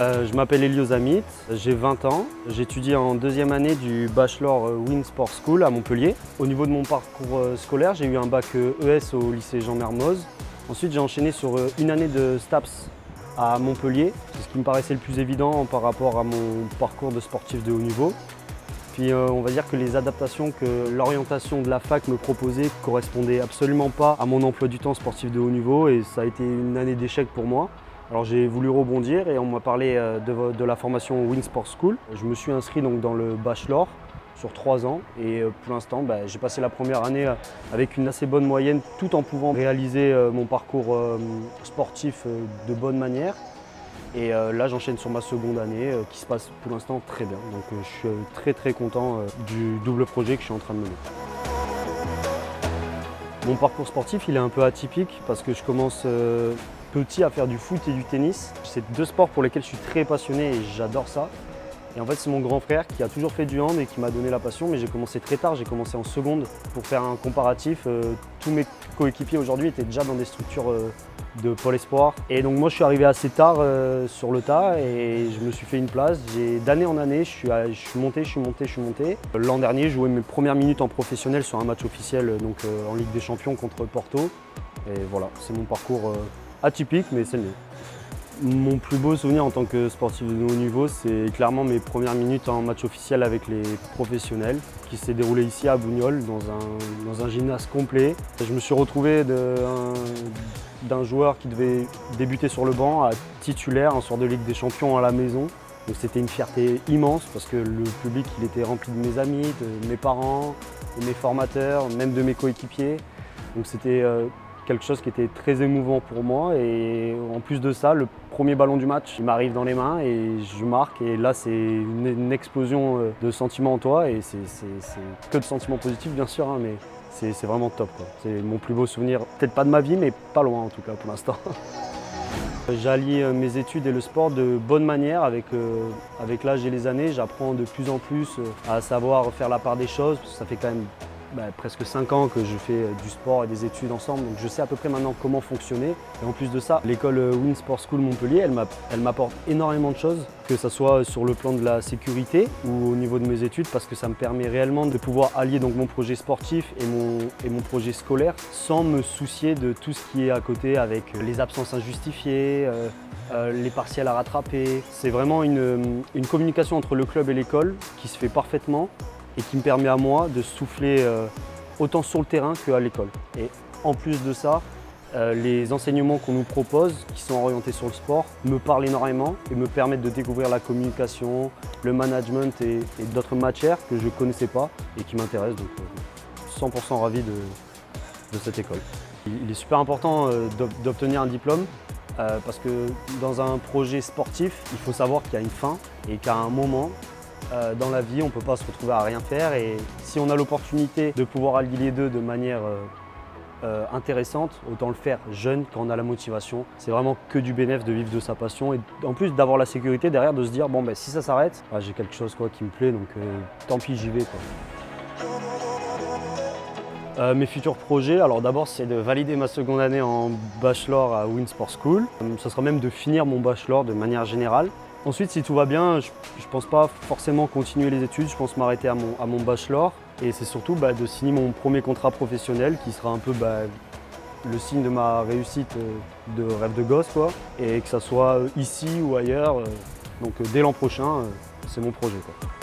Je m'appelle Elio Zamit, j'ai 20 ans. J'étudie en deuxième année du Bachelor Wing Sport School à Montpellier. Au niveau de mon parcours scolaire, j'ai eu un bac ES au lycée Jean Mermoz. Ensuite, j'ai enchaîné sur une année de STAPS à Montpellier. C'est ce qui me paraissait le plus évident par rapport à mon parcours de sportif de haut niveau. Puis on va dire que les adaptations que l'orientation de la fac me proposait ne correspondaient absolument pas à mon emploi du temps sportif de haut niveau et ça a été une année d'échec pour moi. Alors j'ai voulu rebondir et on m'a parlé de la formation Wing Sport School. Je me suis inscrit donc dans le bachelor sur 3 ans et pour l'instant j'ai passé la première année avec une assez bonne moyenne tout en pouvant réaliser mon parcours sportif de bonne manière. Et là j'enchaîne sur ma seconde année qui se passe pour l'instant très bien. Donc je suis très content du double projet que je suis en train de mener. Mon parcours sportif il est un peu atypique parce que je commence petit à faire du foot et du tennis. C'est deux sports pour lesquels je suis très passionné et j'adore ça. Et en fait c'est mon grand frère qui a toujours fait du hand et qui m'a donné la passion, mais j'ai commencé très tard, j'ai commencé en seconde. Pour faire un comparatif, tous mes coéquipiers aujourd'hui étaient déjà dans des structures de pôle espoir. Et donc moi je suis arrivé assez tard sur le tas et je me suis fait une place. D'année en année, je suis monté. L'an dernier, je jouais mes premières minutes en professionnel sur un match officiel donc, en Ligue des Champions contre Porto. Et voilà, c'est mon parcours atypique, mais c'est le mien. Mon plus beau souvenir en tant que sportif de haut niveau, c'est clairement mes premières minutes en match officiel avec les professionnels qui s'est déroulé ici à Bougnols dans un gymnase complet. Je me suis retrouvé d'un joueur qui devait débuter sur le banc à titulaire, un soir de Ligue des Champions à la maison. Donc c'était une fierté immense parce que le public il était rempli de mes amis, de mes parents, de mes formateurs, même de mes coéquipiers. Donc c'était quelque chose qui était très émouvant pour moi et en plus de ça, le premier ballon du match il m'arrive dans les mains et je marque et là c'est une explosion de sentiments en toi et c'est que de sentiments positifs bien sûr, hein, mais c'est vraiment top, quoi. C'est mon plus beau souvenir, peut-être pas de ma vie mais pas loin en tout cas pour l'instant. J'allie mes études et le sport de bonne manière avec l'âge et les années. J'apprends de plus en plus à savoir faire la part des choses. Ça fait quand même presque 5 ans que je fais du sport et des études ensemble, donc je sais à peu près maintenant comment fonctionner. Et en plus de ça, l'école Wing Sport School Montpellier, elle m'apporte énormément de choses, que ce soit sur le plan de la sécurité ou au niveau de mes études, parce que ça me permet réellement de pouvoir allier donc mon projet sportif et mon projet scolaire sans me soucier de tout ce qui est à côté avec les absences injustifiées, les partiels à rattraper. C'est vraiment une communication entre le club et l'école qui se fait parfaitement et qui me permet à moi de souffler autant sur le terrain qu'à l'école. Et en plus de ça, les enseignements qu'on nous propose, qui sont orientés sur le sport, me parlent énormément et me permettent de découvrir la communication, le management et d'autres matières que je ne connaissais pas et qui m'intéressent. Donc 100% ravi de cette école. Il est super important d'obtenir un diplôme parce que dans un projet sportif, il faut savoir qu'il y a une fin et qu'à un moment, dans la vie, on ne peut pas se retrouver à rien faire et si on a l'opportunité de pouvoir allier les deux de manière intéressante, autant le faire jeune quand on a la motivation. C'est vraiment que du bénéfice de vivre de sa passion et en plus d'avoir la sécurité derrière de se dire bon si ça s'arrête, j'ai quelque chose qui me plaît donc tant pis j'y vais, quoi. Mes futurs projets, alors d'abord c'est de valider ma seconde année en bachelor à Wing Sport School. Ça sera même de finir mon bachelor de manière générale. Ensuite, si tout va bien, je ne pense pas forcément continuer les études, je pense m'arrêter à mon bachelor. Et c'est surtout de signer mon premier contrat professionnel qui sera un peu le signe de ma réussite de rêve de gosse, quoi. Et que ça soit ici ou ailleurs, donc dès l'an prochain, c'est mon projet, quoi.